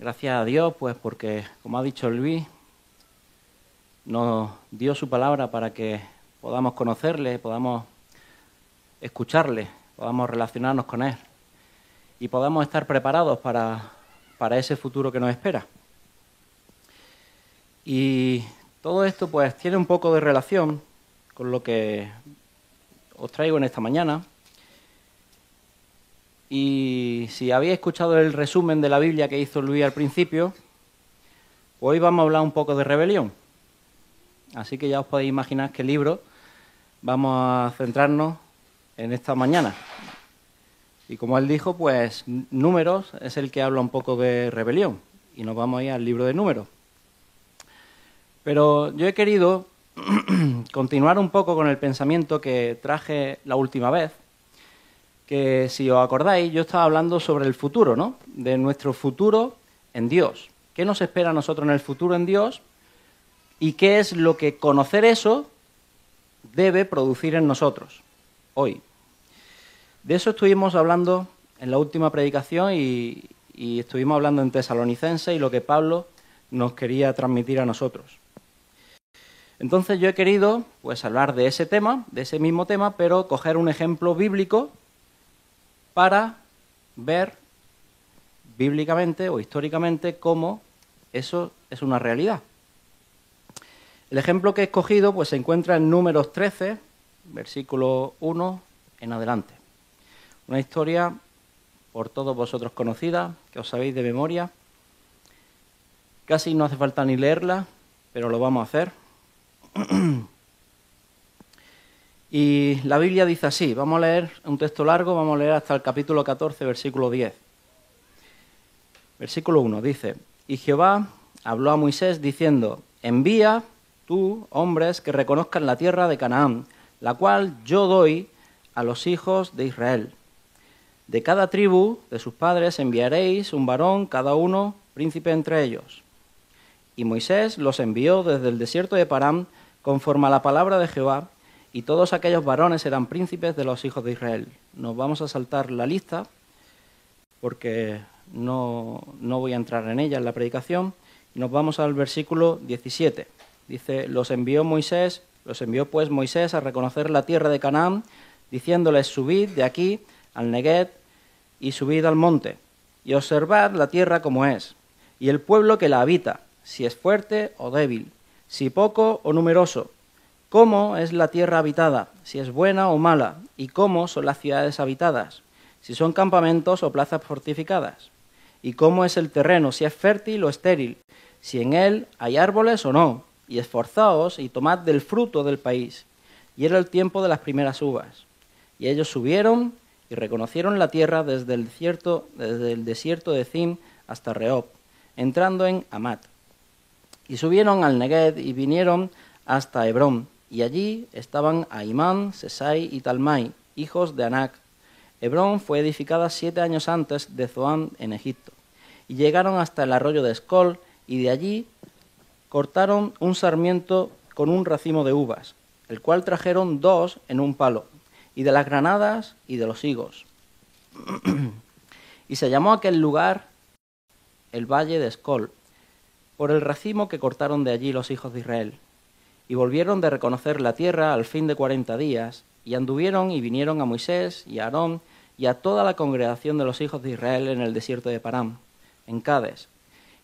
Gracias a Dios, pues porque, como ha dicho Luis, nos dio su palabra para que podamos conocerle, podamos escucharle, podamos relacionarnos con él y podamos estar preparados para ese futuro que nos espera. Y todo esto pues tiene un poco de relación con lo que os traigo en esta mañana. Y si habéis escuchado el resumen de la Biblia que hizo Luis al principio, hoy vamos a hablar un poco de rebelión. Así que ya os podéis imaginar qué libro vamos a centrarnos en esta mañana. Y como él dijo, pues Números es el que habla un poco de rebelión. Y nos vamos a ir al libro de Números. Pero yo he querido continuar un poco con el pensamiento que traje la última vez, que si os acordáis, yo estaba hablando sobre el futuro, ¿no? De nuestro futuro en Dios. ¿Qué nos espera a nosotros en el futuro en Dios? ¿Y qué es lo que conocer eso debe producir en nosotros hoy? De eso estuvimos hablando en la última predicación y estuvimos hablando en Tesalonicenses y lo que Pablo nos quería transmitir a nosotros. Entonces yo he querido pues hablar de ese tema, de ese mismo tema, pero coger un ejemplo bíblico para ver bíblicamente o históricamente cómo eso es una realidad. El ejemplo que he escogido pues se encuentra en Números 13, versículo 1 en adelante. Una historia por todos vosotros conocida, que os sabéis de memoria. Casi no hace falta ni leerla, pero lo vamos a hacer. Y la Biblia dice así, vamos a leer un texto largo, vamos a leer hasta el capítulo 14, versículo 10. Versículo 1 dice, y Jehová habló a Moisés diciendo, envía tú hombres que reconozcan la tierra de Canaán, la cual yo doy a los hijos de Israel. De cada tribu de sus padres enviaréis un varón, cada uno príncipe entre ellos. Y Moisés los envió desde el desierto de Parán, conforme a la palabra de Jehová, y todos aquellos varones eran príncipes de los hijos de Israel. Nos vamos a saltar la lista, porque no voy a entrar en ella en la predicación. Nos vamos al versículo 17. Dice, los envió pues Moisés a reconocer la tierra de Canaán, diciéndoles, subid de aquí al Neguev y subid al monte, y observad la tierra como es, y el pueblo que la habita, si es fuerte o débil, si poco o numeroso, cómo es la tierra habitada, si es buena o mala, y cómo son las ciudades habitadas, si son campamentos o plazas fortificadas, y cómo es el terreno, si es fértil o estéril, si en él hay árboles o no, y esforzaos y tomad del fruto del país. Y era el tiempo de las primeras uvas. Y ellos subieron y reconocieron la tierra desde el desierto de Zin hasta Rehob, entrando en Amat. Y subieron al Neguev y vinieron hasta Hebrón, y allí estaban Ahimán, Sesai y Talmai, hijos de Anac. Hebrón fue edificada 7 años antes de Zoán en Egipto. Y llegaron hasta el arroyo de Escol, y de allí cortaron un sarmiento con un racimo de uvas, el cual trajeron 2 en un palo, y de las granadas y de los higos. Y se llamó aquel lugar el Valle de Escol, por el racimo que cortaron de allí los hijos de Israel. Y volvieron de reconocer la tierra al fin de 40 días, y anduvieron y vinieron a Moisés y a Aarón y a toda la congregación de los hijos de Israel en el desierto de Parán, en Cades.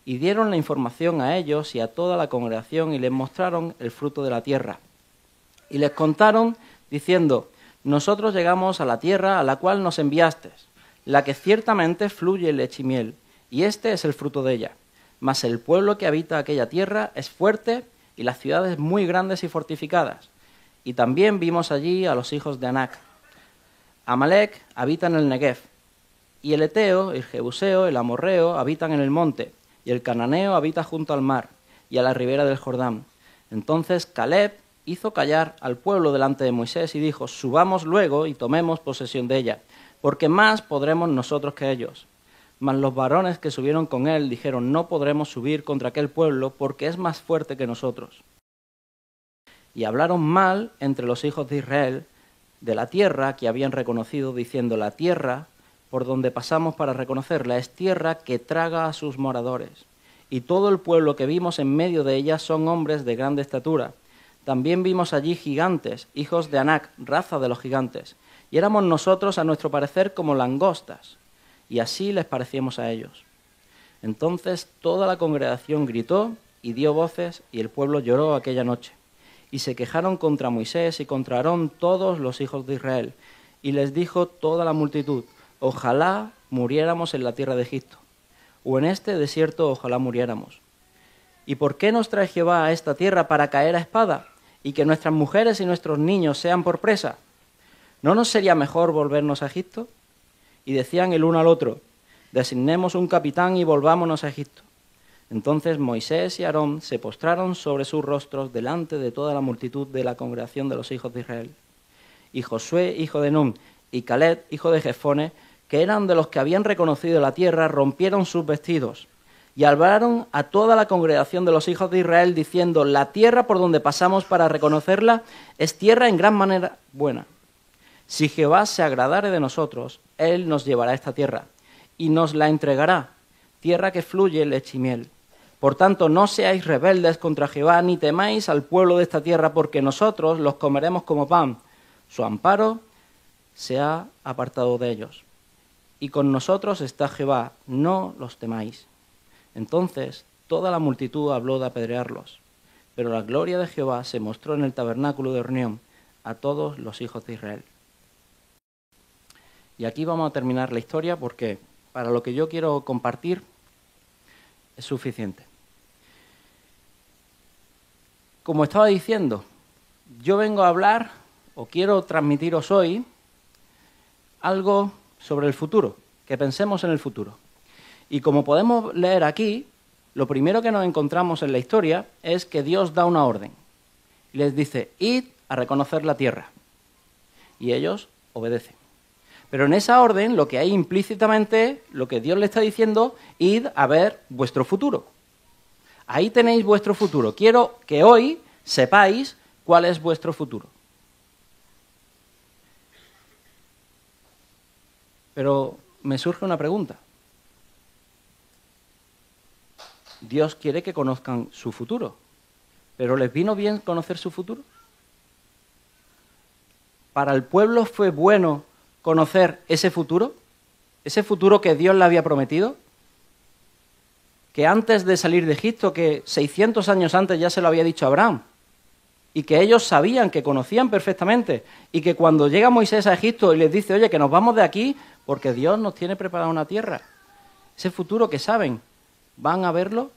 Y dieron la información a ellos y a toda la congregación y les mostraron el fruto de la tierra. Y les contaron, diciendo, nosotros llegamos a la tierra a la cual nos enviaste, la que ciertamente fluye leche y miel, y este es el fruto de ella. Mas el pueblo que habita aquella tierra es fuerte, y las ciudades muy grandes y fortificadas. Y también vimos allí a los hijos de Anac. Amalec habita en el Neguev, y el Eteo, el Jebuseo, el Amorreo habitan en el monte, y el Cananeo habita junto al mar, y a la ribera del Jordán. Entonces Caleb hizo callar al pueblo delante de Moisés y dijo, subamos luego y tomemos posesión de ella, porque más podremos nosotros que ellos. Mas los varones que subieron con él dijeron, no podremos subir contra aquel pueblo, porque es más fuerte que nosotros. Y hablaron mal entre los hijos de Israel de la tierra que habían reconocido, diciendo, la tierra por donde pasamos para reconocerla, es tierra que traga a sus moradores. Y todo el pueblo que vimos en medio de ella son hombres de grande estatura. También vimos allí gigantes, hijos de Anac, raza de los gigantes. Y éramos nosotros, a nuestro parecer, como langostas. Y así les parecíamos a ellos. Entonces toda la congregación gritó y dio voces, y el pueblo lloró aquella noche. Y se quejaron contra Moisés y contra Aarón todos los hijos de Israel. Y les dijo toda la multitud: ojalá muriéramos en la tierra de Egipto, o en este desierto ojalá muriéramos. ¿Y por qué nos trae Jehová a esta tierra para caer a espada, y que nuestras mujeres y nuestros niños sean por presa? ¿No nos sería mejor volvernos a Egipto? Y decían el uno al otro: designemos un capitán y volvámonos a Egipto. Entonces Moisés y Aarón se postraron sobre sus rostros delante de toda la multitud de la congregación de los hijos de Israel. Y Josué, hijo de Nun, y Caleb, hijo de Jefone, que eran de los que habían reconocido la tierra, rompieron sus vestidos y hablaron a toda la congregación de los hijos de Israel, diciendo: la tierra por donde pasamos para reconocerla es tierra en gran manera buena. Si Jehová se agradare de nosotros, él nos llevará a esta tierra y nos la entregará, tierra que fluye leche y miel. Por tanto, no seáis rebeldes contra Jehová, ni temáis al pueblo de esta tierra, porque nosotros los comeremos como pan. Su amparo se ha apartado de ellos. Y con nosotros está Jehová, no los temáis. Entonces toda la multitud habló de apedrearlos, pero la gloria de Jehová se mostró en el tabernáculo de reunión a todos los hijos de Israel. Y aquí vamos a terminar la historia porque para lo que yo quiero compartir es suficiente. Como estaba diciendo, yo vengo a hablar o quiero transmitiros hoy algo sobre el futuro, que pensemos en el futuro. Y como podemos leer aquí, lo primero que nos encontramos en la historia es que Dios da una orden. Y les dice: id a reconocer la tierra. Y ellos obedecen. Pero en esa orden lo que hay implícitamente, lo que Dios le está diciendo: id a ver vuestro futuro. Ahí tenéis vuestro futuro. Quiero que hoy sepáis cuál es vuestro futuro. Pero me surge una pregunta. Dios quiere que conozcan su futuro, ¿pero les vino bien conocer su futuro? ¿Para el pueblo fue bueno conocer ese futuro que Dios le había prometido? Que antes de salir de Egipto, que 600 años antes ya se lo había dicho a Abraham, y que ellos sabían, que conocían perfectamente, y que cuando llega Moisés a Egipto y les dice: oye, que nos vamos de aquí porque Dios nos tiene preparada una tierra, ese futuro que saben, van a verlo,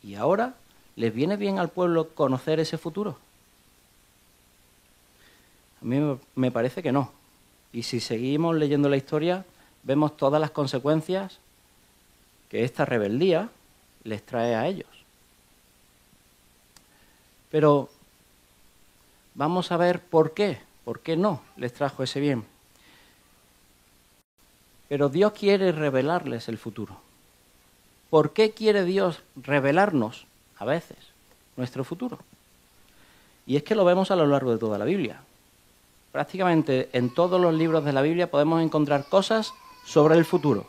y ahora les viene bien al pueblo conocer ese futuro. A mí me parece que no. Y si seguimos leyendo la historia, vemos todas las consecuencias que esta rebeldía les trae a ellos. Pero vamos a ver por qué no les trajo ese bien. Pero Dios quiere revelarles el futuro. ¿Por qué quiere Dios revelarnos, a veces, nuestro futuro? Y es que lo vemos a lo largo de toda la Biblia. Prácticamente en todos los libros de la Biblia podemos encontrar cosas sobre el futuro.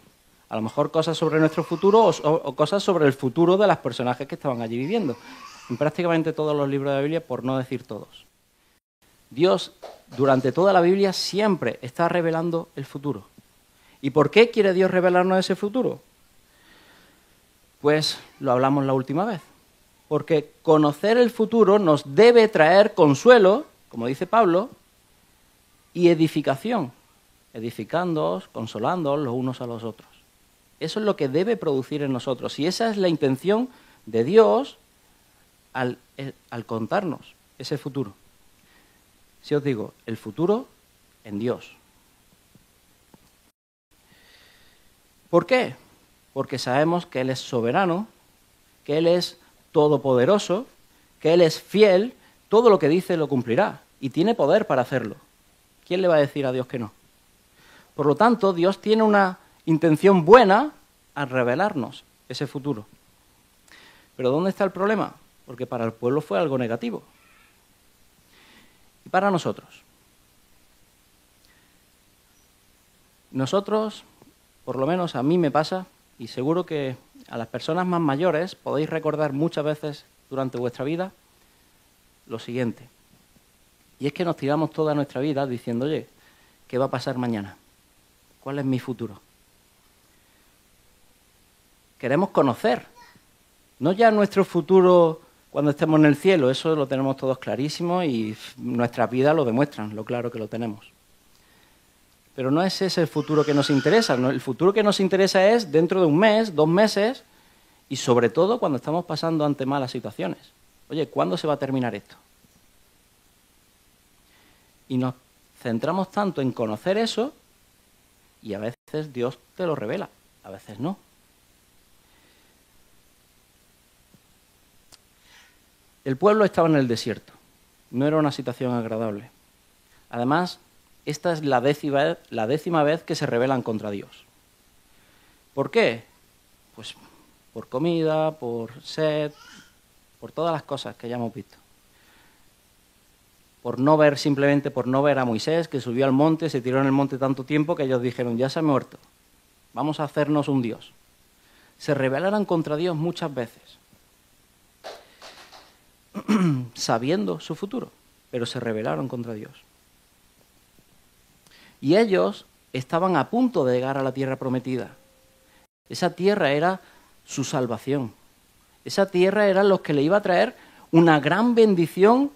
A lo mejor cosas sobre nuestro futuro o cosas sobre el futuro de los personajes que estaban allí viviendo. En prácticamente todos los libros de la Biblia, por no decir todos. Dios, durante toda la Biblia, siempre está revelando el futuro. ¿Y por qué quiere Dios revelarnos ese futuro? Pues lo hablamos la última vez. Porque conocer el futuro nos debe traer consuelo, como dice Pablo, y edificación, edificándoos, consolándoos los unos a los otros. Eso es lo que debe producir en nosotros. Y esa es la intención de Dios al contarnos ese futuro. Si os digo, el futuro en Dios. ¿Por qué? Porque sabemos que Él es soberano, que Él es todopoderoso, que Él es fiel, todo lo que dice lo cumplirá y tiene poder para hacerlo. ¿Quién le va a decir a Dios que no? Por lo tanto, Dios tiene una intención buena al revelarnos ese futuro. Pero ¿dónde está el problema? Porque para el pueblo fue algo negativo. Y para nosotros. Nosotros por lo menos a mí me pasa, y seguro que a las personas más mayores podéis recordar muchas veces durante vuestra vida lo siguiente. Y es que nos tiramos toda nuestra vida diciendo, oye, ¿qué va a pasar mañana? ¿Cuál es mi futuro? Queremos conocer, no ya nuestro futuro cuando estemos en el cielo, eso lo tenemos todos clarísimo y nuestras vidas lo demuestran, lo claro que lo tenemos. Pero no es ese el futuro que nos interesa, ¿no? El futuro que nos interesa es dentro de un mes, 2 meses y sobre todo cuando estamos pasando ante malas situaciones. Oye, ¿cuándo se va a terminar esto? Y nos centramos tanto en conocer eso y a veces Dios te lo revela, a veces no. El pueblo estaba en el desierto, no era una situación agradable. Además, esta es la décima vez que se rebelan contra Dios. ¿Por qué? Pues por comida, por sed, por todas las cosas que ya hemos visto. Simplemente por no ver a Moisés, que subió al monte, se tiró en el monte tanto tiempo que ellos dijeron, ya se ha muerto, vamos a hacernos un Dios. Se rebelaron contra Dios muchas veces, sabiendo su futuro, pero se rebelaron contra Dios. Y ellos estaban a punto de llegar a la tierra prometida. Esa tierra era su salvación. Esa tierra era lo que le iba a traer una gran bendición.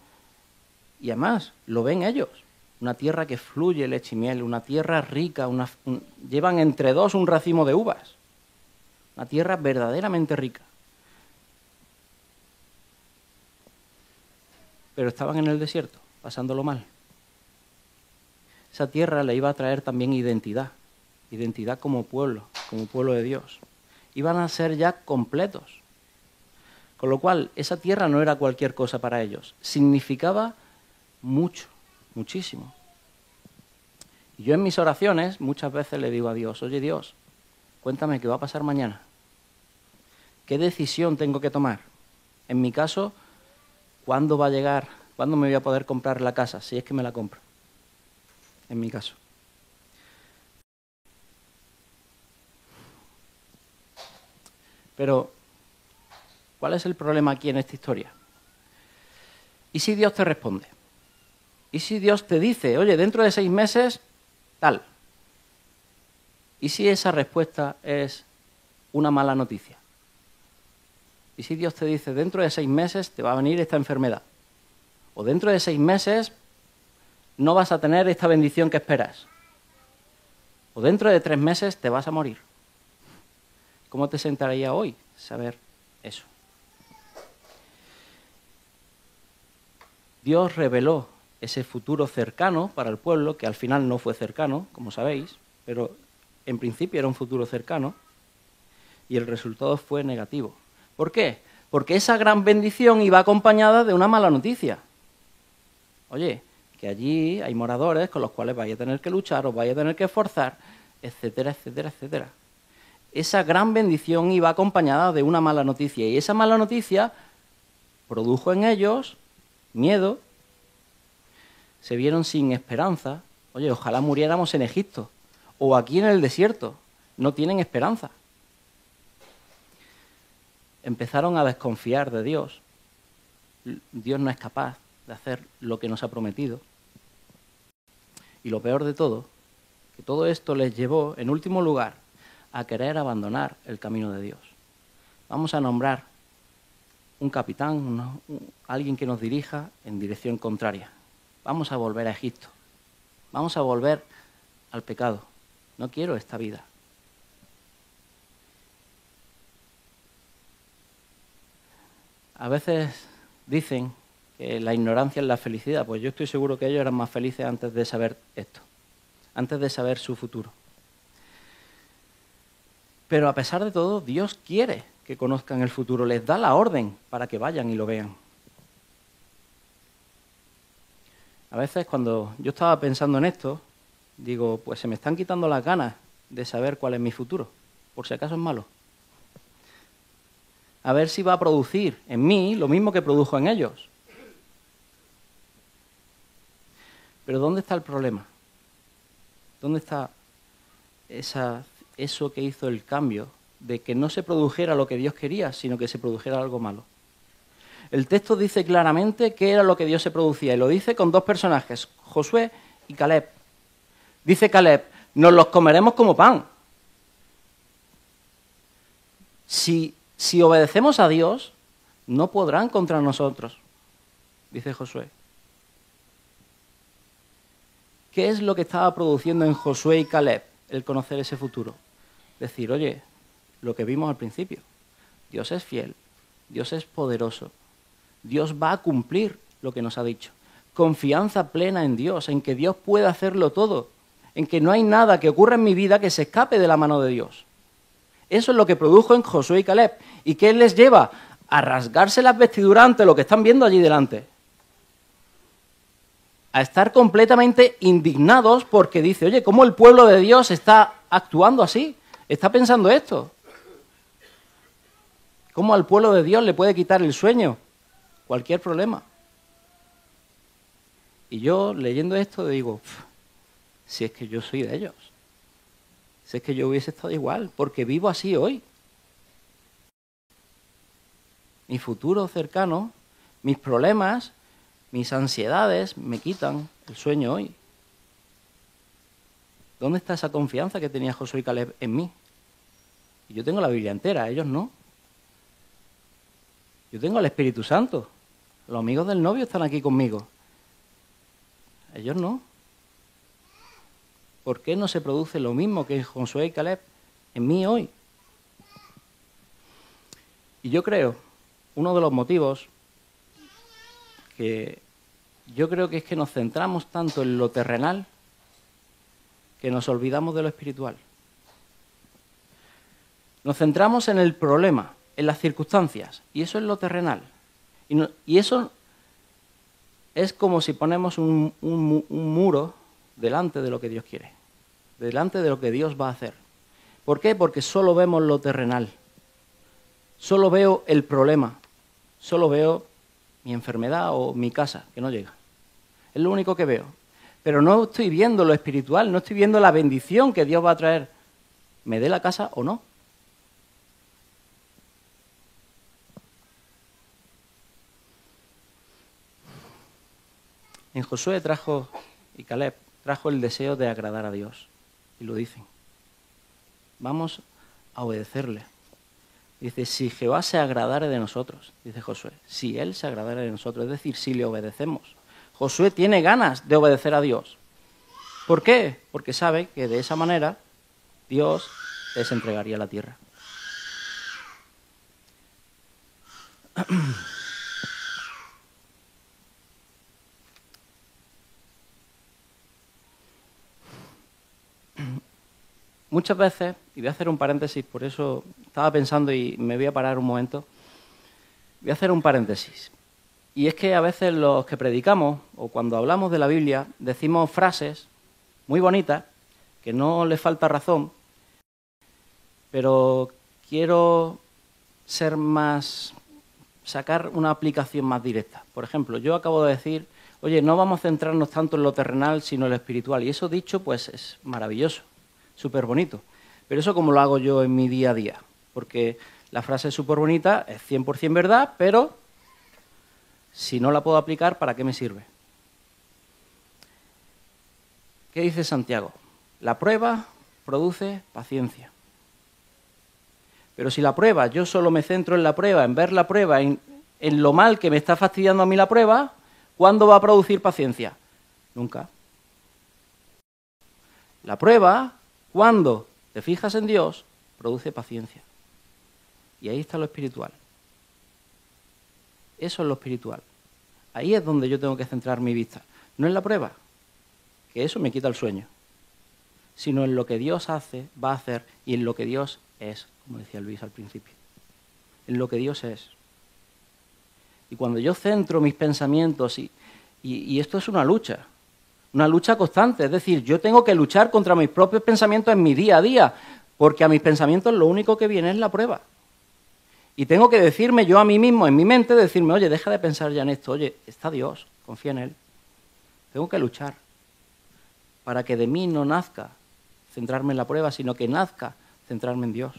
Y además, lo ven ellos. Una tierra que fluye leche y miel, una tierra rica, llevan entre 2 un racimo de uvas. Una tierra verdaderamente rica. Pero estaban en el desierto, pasándolo mal. Esa tierra le iba a traer también identidad como pueblo de Dios. Iban a ser ya completos. Con lo cual, esa tierra no era cualquier cosa para ellos. Significaba mucho, muchísimo. Y yo en mis oraciones muchas veces le digo a Dios, oye Dios, cuéntame qué va a pasar mañana. ¿Qué decisión tengo que tomar? En mi caso, ¿cuándo va a llegar? ¿Cuándo me voy a poder comprar la casa? Si es que me la compro. En mi caso. Pero, ¿cuál es el problema aquí en esta historia? ¿Y si Dios te responde? ¿Y si Dios te dice, oye, dentro de 6 meses, tal? ¿Y si esa respuesta es una mala noticia? ¿Y si Dios te dice, dentro de 6 meses te va a venir esta enfermedad? O dentro de 6 meses no vas a tener esta bendición que esperas. O dentro de 3 meses te vas a morir. ¿Cómo te sentaría hoy saber eso? Dios reveló ese futuro cercano para el pueblo, que al final no fue cercano, como sabéis, pero en principio era un futuro cercano, y el resultado fue negativo. ¿Por qué? Porque esa gran bendición iba acompañada de una mala noticia. Oye, que allí hay moradores con los cuales vais a tener que luchar, os vais a tener que esforzar, etcétera, etcétera, etcétera. Esa gran bendición iba acompañada de una mala noticia, y esa mala noticia produjo en ellos miedo, se vieron sin esperanza. Oye, ojalá muriéramos en Egipto o aquí en el desierto, no tienen esperanza. Empezaron a desconfiar de Dios. Dios no es capaz de hacer lo que nos ha prometido. Y lo peor de todo, que todo esto les llevó, en último lugar, a querer abandonar el camino de Dios. Vamos a nombrar un capitán, alguien que nos dirija en dirección contraria. Vamos a volver a Egipto. Vamos a volver al pecado. No quiero esta vida. A veces dicen que la ignorancia es la felicidad. Pues yo estoy seguro que ellos eran más felices antes de saber esto, antes de saber su futuro. Pero a pesar de todo, Dios quiere que conozcan el futuro, les da la orden para que vayan y lo vean. A veces cuando yo estaba pensando en esto, digo, pues se me están quitando las ganas de saber cuál es mi futuro, por si acaso es malo. A ver si va a producir en mí lo mismo que produjo en ellos. Pero ¿dónde está el problema? ¿Dónde está esa eso que hizo el cambio, de que no se produjera lo que Dios quería, sino que se produjera algo malo. El texto dice claramente qué era lo que Dios se producía, y lo dice con dos personajes, Josué y Caleb. Dice Caleb, nos los comeremos como pan. Si obedecemos a Dios, no podrán contra nosotros, dice Josué. ¿Qué es lo que estaba produciendo en Josué y Caleb el conocer ese futuro? Decir, oye, lo que vimos al principio, Dios es fiel, Dios es poderoso, Dios va a cumplir lo que nos ha dicho. Confianza plena en Dios, en que Dios puede hacerlo todo, en que no hay nada que ocurra en mi vida que se escape de la mano de Dios. Eso es lo que produjo en Josué y Caleb. ¿Y qué les lleva? A rasgarse las vestiduras ante lo que están viendo allí delante. A estar completamente indignados porque dice, oye, ¿cómo el pueblo de Dios está actuando así? ¿Está pensando esto? ¿Cómo al pueblo de Dios le puede quitar el sueño? Cualquier problema. Y yo, leyendo esto, digo, si es que yo soy de ellos. Si es que yo hubiese estado igual, porque vivo así hoy. Mi futuro cercano, mis problemas, mis ansiedades me quitan el sueño hoy. ¿Dónde está esa confianza que tenía Josué y Caleb en mí? Y yo tengo la Biblia entera, ellos no. Yo tengo al Espíritu Santo. Los amigos del novio están aquí conmigo. Ellos no. ¿Por qué no se produce lo mismo que en Josué y Caleb en mí hoy? Y yo creo, uno de los motivos que yo creo que es que nos centramos tanto en lo terrenal que nos olvidamos de lo espiritual. Nos centramos en el problema, en las circunstancias, y eso es lo terrenal. Y eso es como si ponemos un muro delante de lo que Dios quiere, delante de lo que Dios va a hacer. ¿Por qué? Porque solo vemos lo terrenal, solo veo el problema, solo veo mi enfermedad o mi casa, que no llega. Es lo único que veo. Pero no estoy viendo lo espiritual, no estoy viendo la bendición que Dios va a traer, me dé la casa o no. En Josué y Caleb trajo el deseo de agradar a Dios. Y lo dicen. Vamos a obedecerle. Dice, si Jehová se agradare de nosotros, dice Josué, si Él se agradare de nosotros, es decir, si le obedecemos. Josué tiene ganas de obedecer a Dios. ¿Por qué? Porque sabe que de esa manera Dios les entregaría la tierra. Muchas veces, y voy a hacer un paréntesis, por eso estaba pensando y me voy a parar un momento, voy a hacer un paréntesis. Y es que a veces los que predicamos, o cuando hablamos de la Biblia, decimos frases muy bonitas, que no les falta razón, pero quiero sacar una aplicación más directa. Por ejemplo, yo acabo de decir, oye, no vamos a centrarnos tanto en lo terrenal, sino en lo espiritual. Y eso dicho, pues es maravilloso. Súper bonito. Pero eso como lo hago yo en mi día a día. Porque la frase es súper bonita, es 100% verdad, pero si no la puedo aplicar, ¿para qué me sirve? ¿Qué dice Santiago? La prueba produce paciencia. Pero si la prueba, yo solo me centro en la prueba, en ver la prueba, en lo mal que me está fastidiando a mí la prueba, ¿cuándo va a producir paciencia? Nunca. La prueba, cuando te fijas en Dios, produce paciencia. Y ahí está lo espiritual. Eso es lo espiritual. Ahí es donde yo tengo que centrar mi vista. No en la prueba, que eso me quita el sueño, sino en lo que Dios hace, va a hacer, y en lo que Dios es, como decía Luis al principio. En lo que Dios es. Y cuando yo centro mis pensamientos, y esto es una lucha constante, es decir, yo tengo que luchar contra mis propios pensamientos en mi día a día, porque a mis pensamientos lo único que viene es la prueba. Y tengo que decirme yo a mí mismo, en mi mente, decirme, oye, deja de pensar ya en esto, oye, está Dios, confía en Él. Tengo que luchar para que de mí no nazca centrarme en la prueba, sino que nazca centrarme en Dios.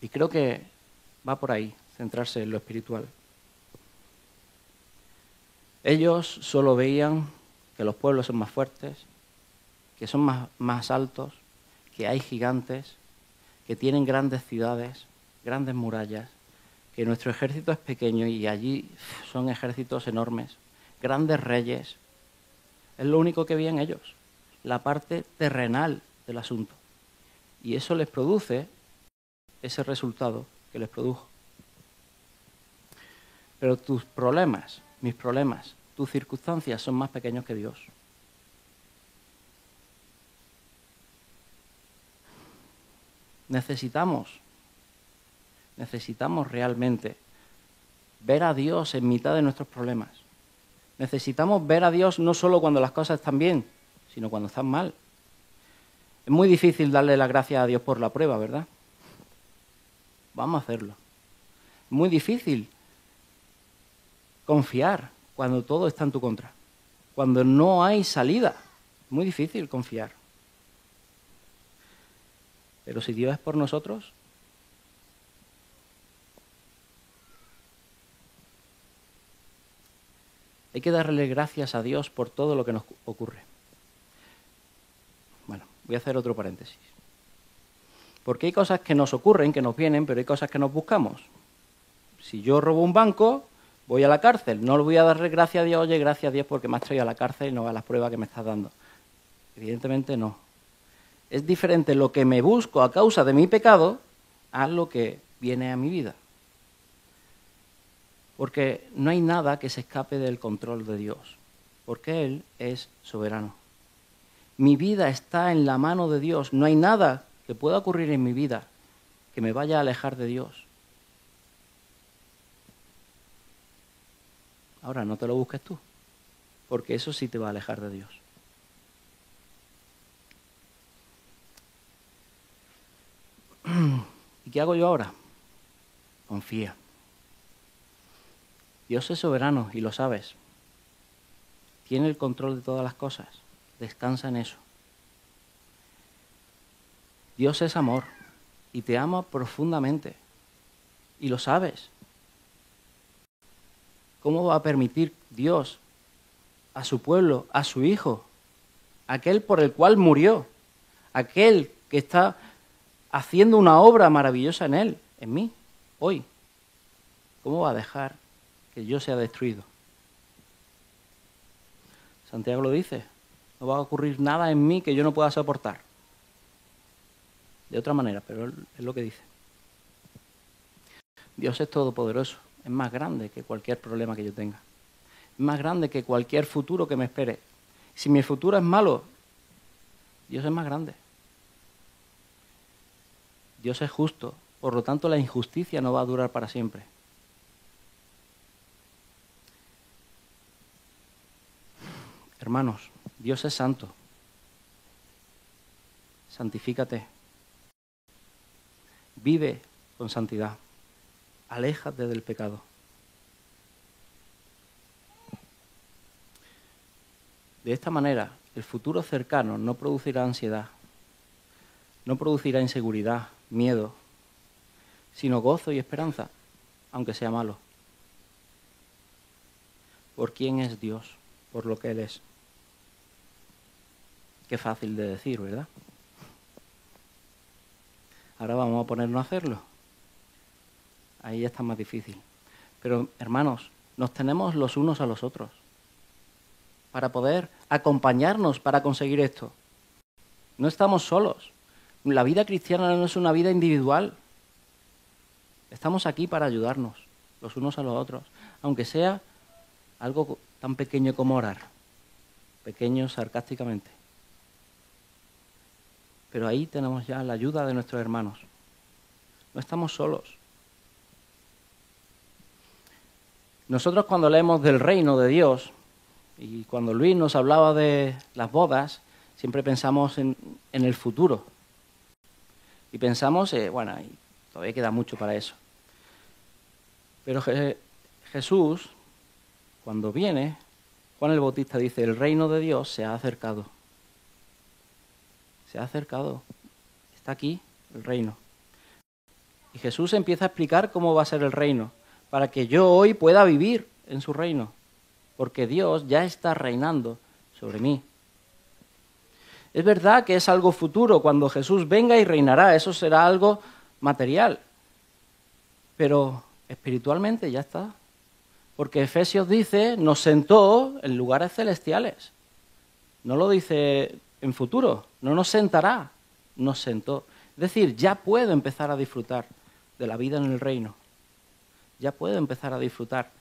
Y creo que va por ahí, centrarse en lo espiritual. Ellos solo veían que los pueblos son más fuertes, que son más altos, que hay gigantes, que tienen grandes ciudades, grandes murallas, que nuestro ejército es pequeño y allí son ejércitos enormes, grandes reyes. Es lo único que veían ellos, la parte terrenal del asunto. Y eso les produce ese resultado que les produjo. Pero tus problemas, mis problemas, tus circunstancias son más pequeños que Dios. Necesitamos realmente ver a Dios en mitad de nuestros problemas. Necesitamos ver a Dios no solo cuando las cosas están bien, sino cuando están mal. Es muy difícil darle las gracias a Dios por la prueba, ¿verdad? Vamos a hacerlo. Es muy difícil confiar cuando todo está en tu contra, cuando no hay salida. Es muy difícil confiar. Pero si Dios es por nosotros, hay que darle gracias a Dios por todo lo que nos ocurre. Bueno, voy a hacer otro paréntesis. Porque hay cosas que nos ocurren, que nos vienen, pero hay cosas que nos buscamos. Si yo robo un banco, voy a la cárcel. No le voy a darle gracias a Dios, oye, gracias a Dios porque me has traído a la cárcel y no a las pruebas que me estás dando. Evidentemente no. Es diferente lo que me busco a causa de mi pecado a lo que viene a mi vida. Porque no hay nada que se escape del control de Dios, porque Él es soberano. Mi vida está en la mano de Dios. No hay nada que pueda ocurrir en mi vida que me vaya a alejar de Dios. Ahora, no te lo busques tú, porque eso sí te va a alejar de Dios. ¿Y qué hago yo ahora? Confía. Dios es soberano y lo sabes. Tiene el control de todas las cosas. Descansa en eso. Dios es amor y te ama profundamente. Y lo sabes. ¿Cómo va a permitir Dios a su pueblo, a su Hijo, aquel por el cual murió, aquel que está haciendo una obra maravillosa en él, en mí, hoy? ¿Cómo va a dejar que yo sea destruido? Santiago lo dice, no va a ocurrir nada en mí que yo no pueda soportar. De otra manera, pero es lo que dice. Dios es todopoderoso, es más grande que cualquier problema que yo tenga. Es más grande que cualquier futuro que me espere. Si mi futuro es malo, Dios es más grande. Dios es justo, por lo tanto la injusticia no va a durar para siempre. Hermanos, Dios es santo. Santifícate. Vive con santidad. Aléjate del pecado. De esta manera, el futuro cercano no producirá ansiedad, no producirá inseguridad, miedo, sino gozo y esperanza, aunque sea malo. ¿Por quién es Dios? Por lo que Él es. Qué fácil de decir, ¿verdad? Ahora vamos a ponernos a hacerlo. Ahí ya está más difícil. Pero, hermanos, nos tenemos los unos a los otros para poder acompañarnos para conseguir esto. No estamos solos. La vida cristiana no es una vida individual. Estamos aquí para ayudarnos los unos a los otros, aunque sea algo tan pequeño como orar. Pequeño sarcásticamente. Pero ahí tenemos ya la ayuda de nuestros hermanos. No estamos solos. Nosotros cuando leemos del reino de Dios, y cuando Luis nos hablaba de las bodas, siempre pensamos en el futuro. Y pensamos, bueno, y todavía queda mucho para eso. Pero Jesús, cuando viene, Juan el Bautista dice, el reino de Dios se ha acercado. se ha acercado, está aquí el reino. Y Jesús empieza a explicar cómo va a ser el reino, para que yo hoy pueda vivir en su reino, porque Dios ya está reinando sobre mí. Es verdad que es algo futuro, cuando Jesús venga y reinará, eso será algo material, pero espiritualmente ya está. Porque Efesios dice, nos sentó en lugares celestiales. No lo dice en futuro, no nos sentará, nos sentó. Es decir, ya puedo empezar a disfrutar de la vida en el reino. Ya puedo empezar a disfrutar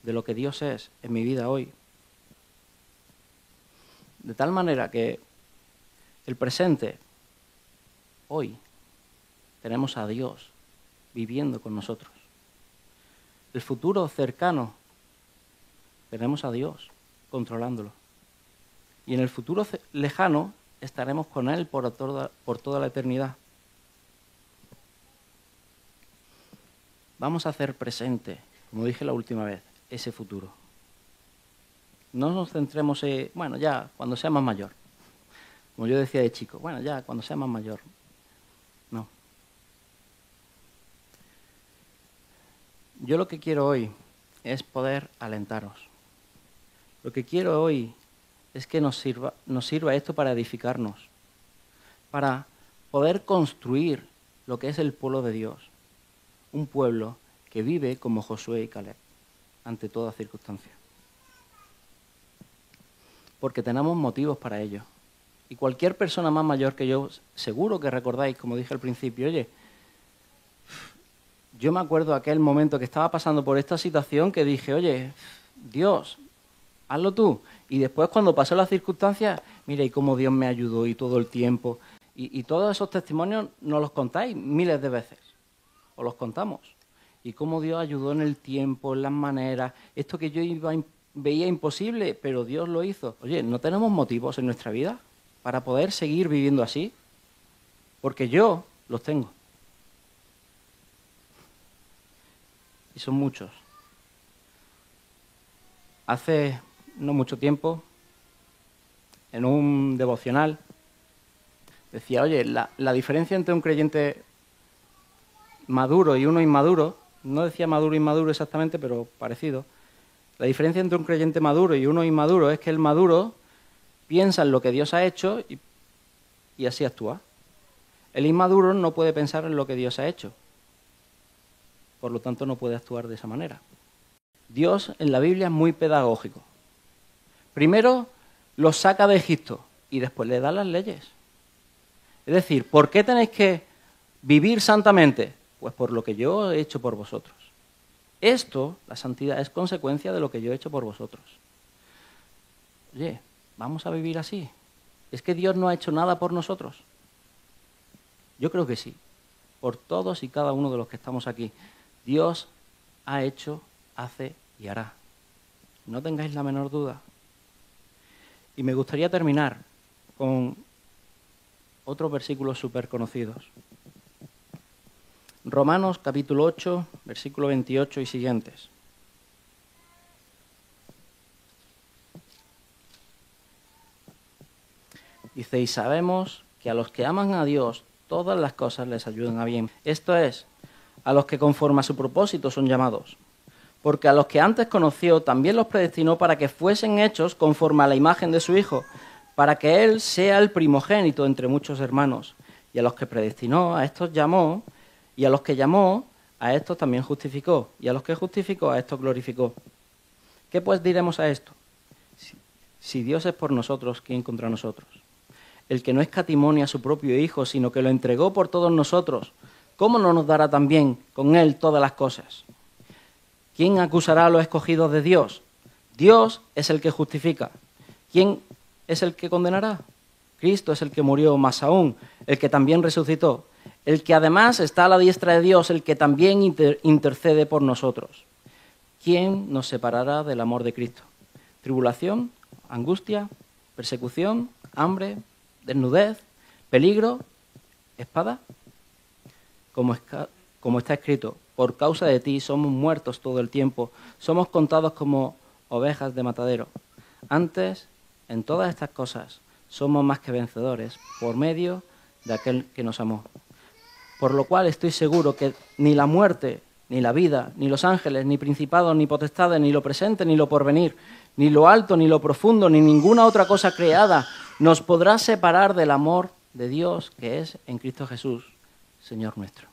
de lo que Dios es en mi vida hoy. De tal manera que el presente, hoy, tenemos a Dios viviendo con nosotros. El futuro cercano, tenemos a Dios controlándolo. Y en el futuro lejano estaremos con Él por toda la eternidad. Vamos a hacer presente, como dije la última vez, ese futuro. No nos centremos en, bueno, ya, cuando sea más mayor. Como yo decía de chico, bueno, ya, cuando sea más mayor. No. Yo lo que quiero hoy es poder alentaros. Lo que quiero hoy es que nos sirva esto para edificarnos, para poder construir lo que es el pueblo de Dios, un pueblo que vive como Josué y Caleb, ante toda circunstancia. Porque tenemos motivos para ello. Y cualquier persona más mayor que yo, seguro que recordáis, como dije al principio, oye, yo me acuerdo de aquel momento que estaba pasando por esta situación que dije, oye, Dios, hazlo tú. Y después cuando pasó las circunstancias, mira, y cómo Dios me ayudó y todo el tiempo. Y todos esos testimonios nos los contáis miles de veces. Os los contamos. Y cómo Dios ayudó en el tiempo, en las maneras. Esto que yo veía imposible, pero Dios lo hizo. Oye, ¿no tenemos motivos en nuestra vida para poder seguir viviendo así? Porque yo los tengo. Y son muchos. Hace no mucho tiempo, en un devocional, decía, oye, la diferencia entre un creyente maduro y uno inmaduro, no decía maduro e inmaduro exactamente, pero parecido, la diferencia entre un creyente maduro y uno inmaduro es que el maduro piensa en lo que Dios ha hecho y así actúa. El inmaduro no puede pensar en lo que Dios ha hecho. Por lo tanto, no puede actuar de esa manera. Dios en la Biblia es muy pedagógico. Primero los saca de Egipto y después le da las leyes. Es decir, ¿por qué tenéis que vivir santamente? Pues por lo que yo he hecho por vosotros. Esto, la santidad, es consecuencia de lo que yo he hecho por vosotros. Oye, ¿vamos a vivir así? ¿Es que Dios no ha hecho nada por nosotros? Yo creo que sí. Por todos y cada uno de los que estamos aquí. Dios ha hecho, hace y hará. No tengáis la menor duda. Y me gustaría terminar con otros versículos súper conocidos. Romanos capítulo 8, versículo 28 y siguientes. Dice, y sabemos que a los que aman a Dios, todas las cosas les ayudan a bien. Esto es, a los que conforme a su propósito son llamados. Porque a los que antes conoció, también los predestinó para que fuesen hechos conforme a la imagen de su Hijo, para que Él sea el primogénito entre muchos hermanos. Y a los que predestinó, a estos llamó, y a los que llamó, a estos también justificó, y a los que justificó, a estos glorificó. ¿Qué pues diremos a esto? Si Dios es por nosotros, ¿quién contra nosotros? El que no escatimó ni a su propio Hijo, sino que lo entregó por todos nosotros, ¿cómo no nos dará también con Él todas las cosas? ¿Quién acusará a los escogidos de Dios? Dios es el que justifica. ¿Quién es el que condenará? Cristo es el que murió, más aún, el que también resucitó, el que además está a la diestra de Dios, el que también intercede por nosotros. ¿Quién nos separará del amor de Cristo? ¿Tribulación, angustia, persecución, hambre, desnudez, peligro, espada? Como está escrito, por causa de ti somos muertos todo el tiempo, somos contados como ovejas de matadero. Antes, en todas estas cosas, somos más que vencedores por medio de aquel que nos amó. Por lo cual estoy seguro que ni la muerte, ni la vida, ni los ángeles, ni principados, ni potestades, ni lo presente, ni lo porvenir, ni lo alto, ni lo profundo, ni ninguna otra cosa creada nos podrá separar del amor de Dios que es en Cristo Jesús, Señor nuestro.